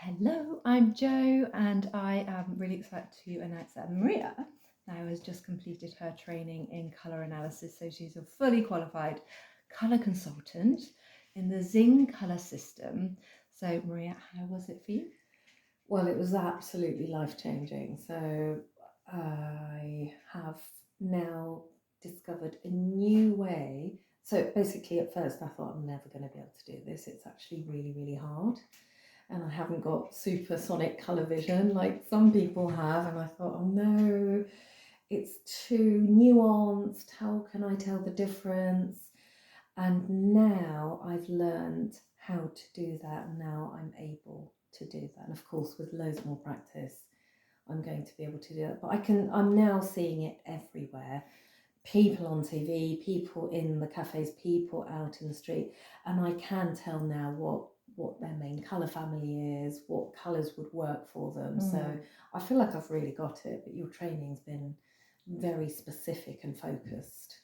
Hello, I'm Jo, and I am really excited to announce that Maria now has just completed her training in colour analysis. So she's a fully qualified colour consultant in the Zing colour system. So, Maria, how was it for you? Well, it was absolutely life-changing. So I have now discovered a new way. So basically, at first, I thought I'm never going to be able to do this. It's actually really, really hard. And I haven't got supersonic colour vision like some people have. And I thought, oh no, it's too nuanced. How can I tell the difference? And now I've learned how to do that. And now I'm able to do that. And of course, with loads more practice, I'm going to be able to do that. But I'm now seeing it everywhere. People on TV, people in the cafes, people out in the street. And I can tell now what their main colour family is, what colours would work for them. So I feel like I've really got it, but your training's been very specific and focused.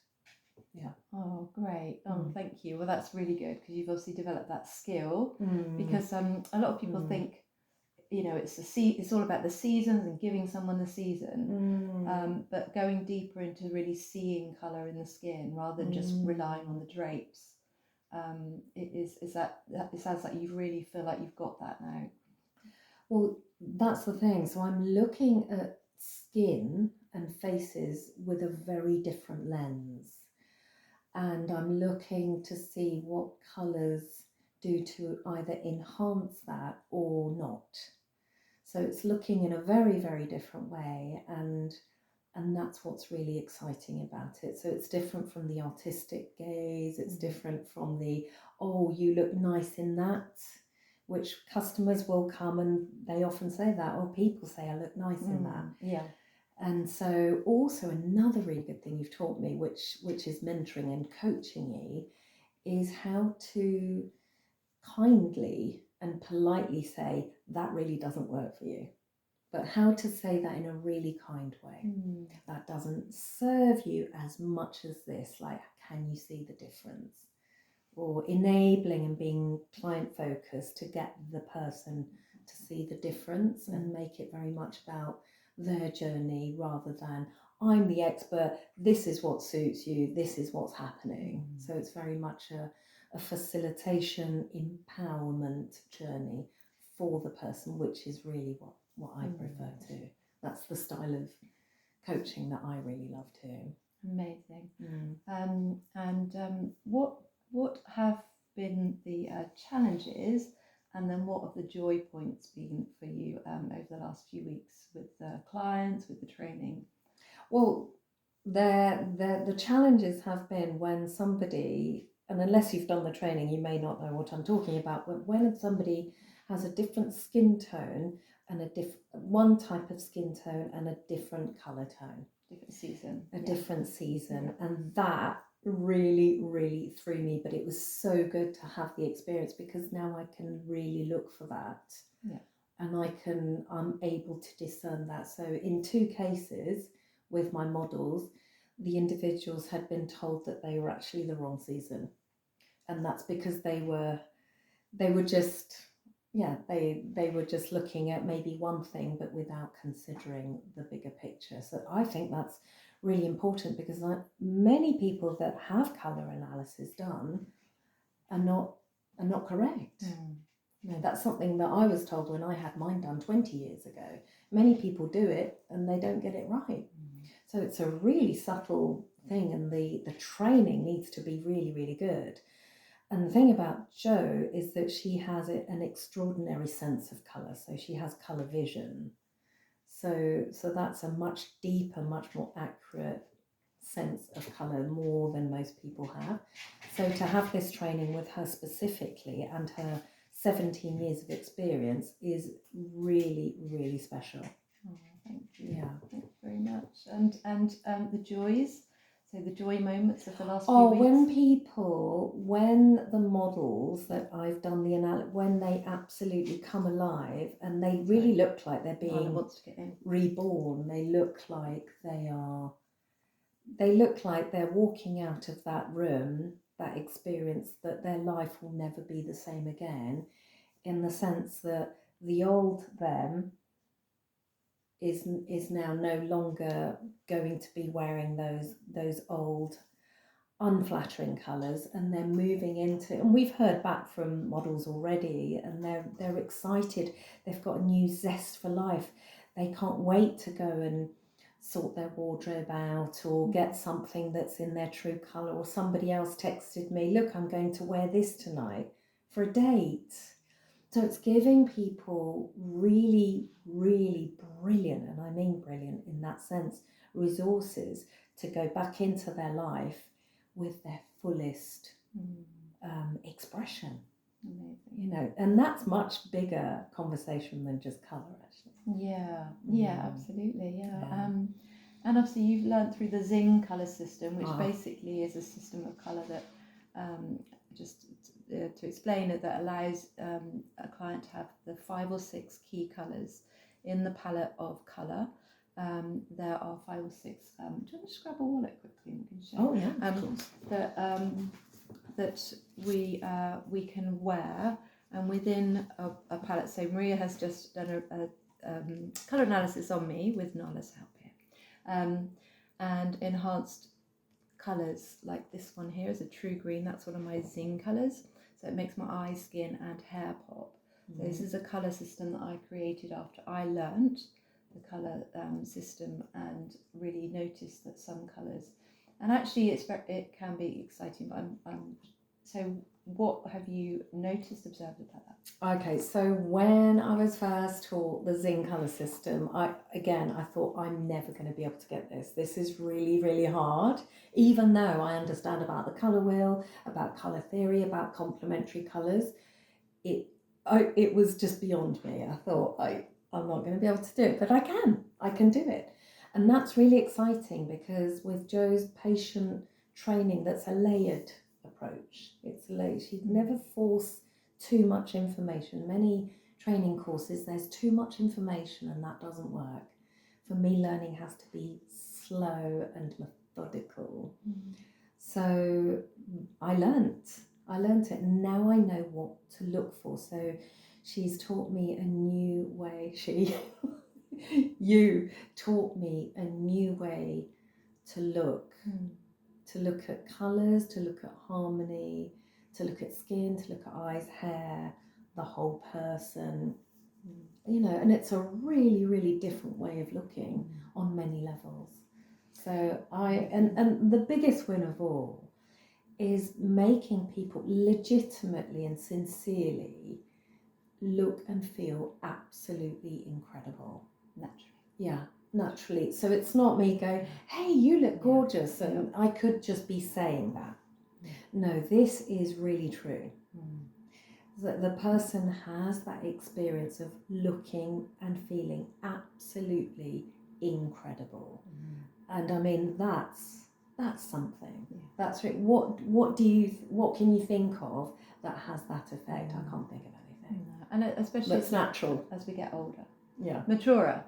Yeah. Oh, great. Thank you. Well, that's really good because you've obviously developed that skill. Mm. Because a lot of people think, it's all about the seasons and giving someone the season, but going deeper into really seeing colour in the skin rather than just relying on the drapes. It sounds like you really feel like you've got that now. Well, that's the thing. So I'm looking at skin and faces with a very different lens. And I'm looking to see what colours do to either enhance that or not. So it's looking in a very, very different way, and that's what's really exciting about it. So it's different from the artistic gaze, it's different from the, oh, you look nice in that, which customers will come and they often say that, or people say, I look nice in that. Yeah. And so also another really good thing you've taught me, which is mentoring and coaching me, is how to kindly and politely say, that really doesn't work for you. But how to say that in a really kind way. That doesn't serve you as much as this, like, can you see the difference? Or enabling and being client focused to get the person to see the difference and make it very much about their journey rather than I'm the expert, this is what suits you, this is what's happening. So it's very much a facilitation, empowerment journey for the person, which is really what I prefer to. That's the style of coaching that I really love too. Amazing. What have been the challenges, and then what have the joy points been for you over the last few weeks with clients, with the training? Well, the challenges have been when somebody, and unless you've done the training, you may not know what I'm talking about, but when somebody has a different skin tone and one type of skin tone and a different colour tone. Different season. And that really, really threw me, but it was so good to have the experience because now I can really look for that. And I'm able to discern that. So in 2 cases with my models, the individuals had been told that they were actually the wrong season. And that's because they were just they were just looking at maybe one thing but without considering the bigger picture. So I think that's really important because many people that have colour analysis done are not correct. No, that's something that I was told when I had mine done 20 years ago. Many people do it and they don't get it right. So it's a really subtle thing, and the training needs to be really, really good. And the thing about Jo is that she has an extraordinary sense of colour. So she has colour vision. So that's a much deeper, much more accurate sense of colour, more than most people have. So to have this training with her specifically and her 17 years of experience is really, really special. Oh, thank you. Yeah. Thank you very much. And the joys, so the joy moments of the last few weeks? When the models that I've done the analysis, when they absolutely come alive and they really look like they're being reborn, they look like they're walking out of that room, that experience, that their life will never be the same again, in the sense that the old them is now no longer going to be wearing those old unflattering colours, and they're moving into, and we've heard back from models already, and they're excited. They've got a new zest for life. They can't wait to go and sort their wardrobe out or get something that's in their true colour. Or somebody else texted me, look, I'm going to wear this tonight for a date. So it's giving people really, really brilliant, and I mean brilliant in that sense, resources to go back into their life with their fullest expression. Amazing. You know, and that's much bigger conversation than just colour, actually. Yeah, absolutely, yeah. And obviously you've learned through the Zing colour system, which basically is a system of colour that, just to explain it, that allows a client to have the 5 or 6 key colours in the palette of colour. There are 5 or 6. Do you want to just grab a wallet quickly and we can show? Oh yeah, of course. That we can wear, and within a palette. So Maria has just done a colour analysis on me with Nala's help here, and enhanced colours like this one here is a true green. That's one of my Zing colours, so it makes my eye, skin and hair pop. So this is a colour system that I created after I learnt the colour system and really noticed that some colours, and actually it can be exciting, but so what have you noticed, observed about that? Okay, so when I was first taught the Zing colour system, I thought I'm never going to be able to get this. This is really, really hard, even though I understand about the colour wheel, about colour theory, about complementary colours. It was just beyond me. I thought I'm not going to be able to do it, but I can do it. And that's really exciting because with Jo's patient training, that's a layered approach. It's layered. She'd never force too much information. Many training courses, there's too much information and that doesn't work. For me, learning has to be slow and methodical. So I learnt it, and now I know what to look for. So she's taught me a new way. You taught me a new way to look at colours, to look at harmony, to look at skin, to look at eyes, hair, the whole person, you know, and it's a really, really different way of looking on many levels. So and the biggest win of all is making people legitimately and sincerely look and feel absolutely incredible. Naturally. So it's not me going, hey, you look gorgeous, and I could just be saying that. No, this is really true. That the person has that experience of looking and feeling absolutely incredible. And I mean, that's something. That's right. What can you think of that has that effect? I can't think of anything. And especially that's natural as we get older. Maturer.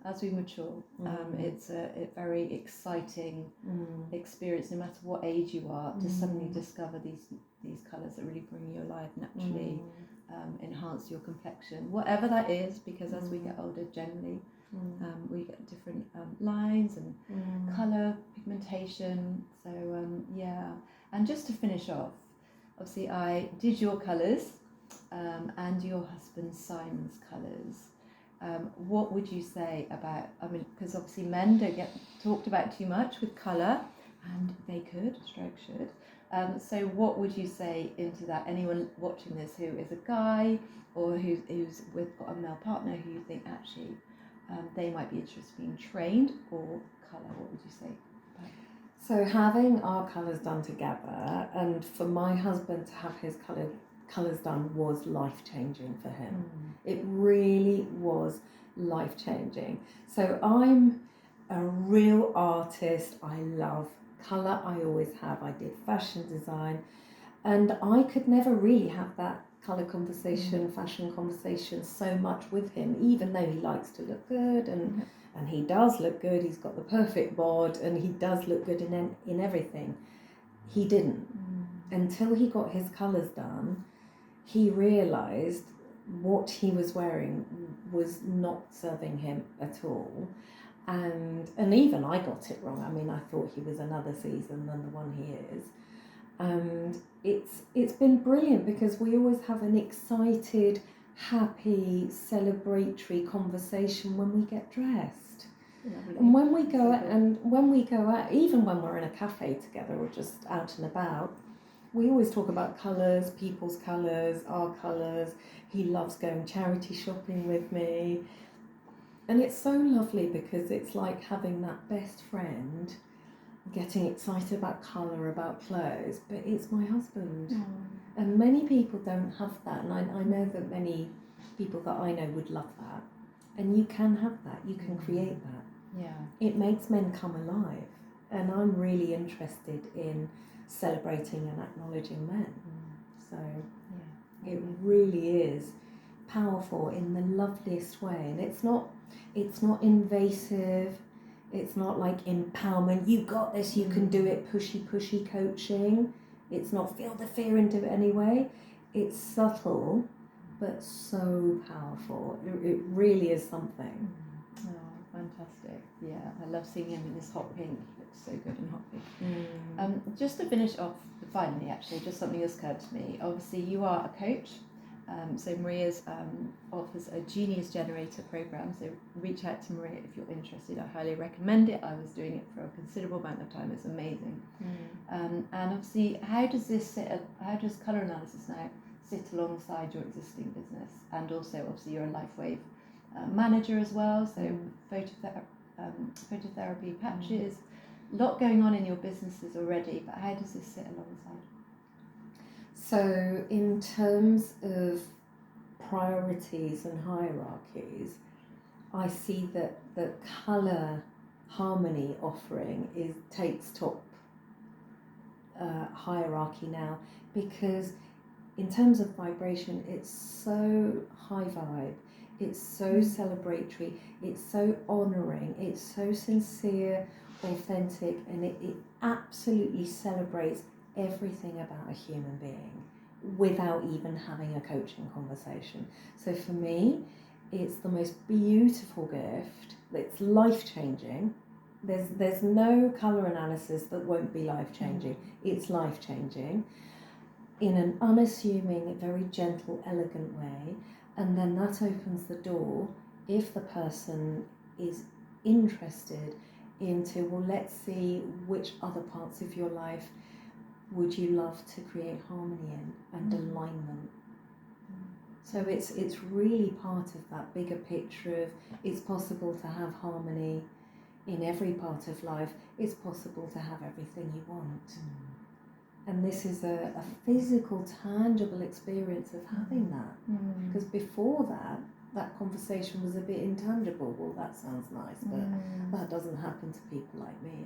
As we mature, it's a very exciting experience, no matter what age you are, to suddenly discover these colours that really bring you alive naturally, enhance your complexion, whatever that is, because as we get older, generally, we get different lines and colour, pigmentation. So and just to finish off, obviously I did your colours and your husband Simon's colours. What would you say about, I mean, because obviously men don't get talked about too much with colour, and they could, stroke should. So what would you say into that? Anyone watching this who is a guy or who's got a male partner who you think actually they might be interested in being trained or colour, what would you say about that? So having our colours done together, and for my husband to have his colours done, was life-changing for him. It really was life-changing. So I'm a real artist. I love colour. I always have. I did fashion design, and I could never really have that colour conversation, fashion conversation so much with him, even though he likes to look good, and he does look good. He's got the perfect bod and he does look good in everything. He didn't until he got his colours done. He realised what he was wearing was not serving him at all. And even I got it wrong. I mean, I thought he was another season than the one he is. And it's been brilliant because we always have an excited, happy, celebratory conversation when we get dressed. Lovely. And when we go out, even when we're in a cafe together or just out and about, we always talk about colours, people's colours, our colours. He loves going charity shopping with me. And it's so lovely because it's like having that best friend getting excited about colour, about clothes, but it's my husband. Mm. And many people don't have that. And I know that many people that I know would love that. And you can have that, you can create that. Yeah. It makes men come alive. And I'm really interested in celebrating and acknowledging men. So it really is powerful in the loveliest way. And it's not invasive. It's not like empowerment. You got this, you can do it, pushy coaching. It's not feel the fear and do it anyway. It's subtle, but so powerful. It really is something. Oh, fantastic. Yeah, I love seeing him in his hot pink. He looks so good in hot pink. Just to finish off, finally, actually, just something that's occurred to me. Obviously, you are a coach. So Maria's offers a Genius Generator program. So reach out to Maria if you're interested. I highly recommend it. I was doing it for a considerable amount of time. It's amazing. And obviously, how does colour analysis now sit alongside your existing business? And also, obviously, you're a LifeWave manager as well. So phototherapy patches. A lot going on in your businesses already. But how does this sit alongside? So in terms of priorities and hierarchies, I see that the colour harmony offering takes top hierarchy now, because in terms of vibration, it's so high vibe, it's so celebratory, it's so honouring, it's so sincere, authentic, and it absolutely celebrates everything about a human being without even having a coaching conversation. So for me, it's the most beautiful gift. It's life-changing. There's no colour analysis that won't be life-changing. It's life-changing in an unassuming, very gentle, elegant way. And then that opens the door, if the person is interested, into, well, let's see which other parts of your life would you love to create harmony in and alignment. So it's really part of that bigger picture of it's possible to have harmony in every part of life. It's possible to have everything you want. And this is a physical, tangible experience of having that. Because before that conversation was a bit intangible. Well, that sounds nice, but that doesn't happen to people like me.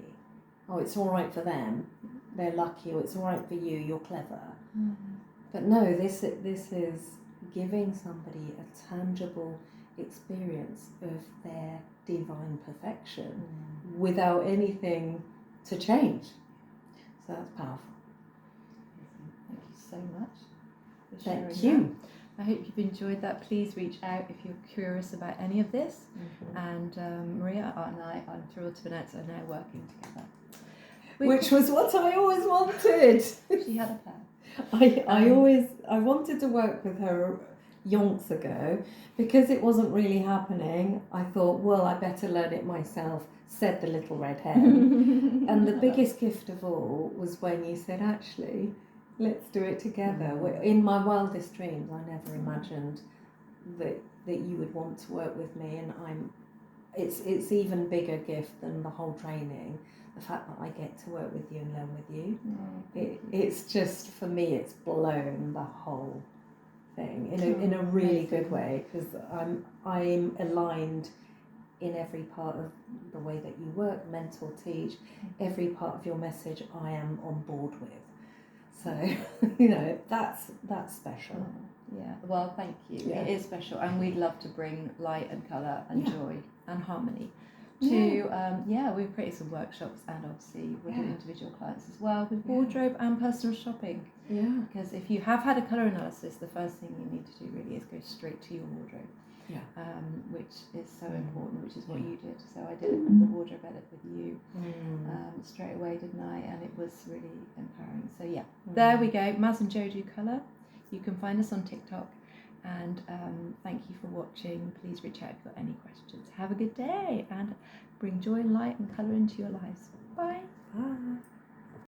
Oh, it's all right for them. They're lucky. Or it's all right for you. You're clever. But no, this is giving somebody a tangible experience of their divine perfection without anything to change. So that's powerful. Thank you so much for Thank sharing you. that. I hope you've enjoyed that. Please reach out if you're curious about any of this. And Maria and I'm thrilled to announce are now working together. Which was what I always wanted. She had a plan. I wanted to work with her yonks ago, because it wasn't really happening. I thought, well, I better learn it myself, said the little red hen. And the biggest gift of all was when you said, actually, let's do it together. In my wildest dreams, I never imagined that you would want to work with me, and it's even bigger gift than the whole training. The fact that I get to work with you and learn with you, it's just, for me, it's blown the whole thing in a really good way, because I'm aligned in every part of the way that you work, mentor, teach, every part of your message I am on board with. So that's special. Yeah, well, thank you. It is special, and we'd love to bring light and colour and joy and harmony to we've created some workshops, and obviously we're doing individual clients as well with wardrobe and personal shopping. Yeah. Because if you have had a colour analysis, the first thing you need to do really is go straight to your wardrobe. Yeah. Which is so important, which is what Yeah. you did. So I did the wardrobe edit with you straight away, didn't I? And it was really empowering. So yeah, there we go. Maz and Joe do colour. You can find us on TikTok. And thank you for watching. Please reach out if you've got any questions. Have a good day and bring joy and light and colour into your lives. Bye. Bye.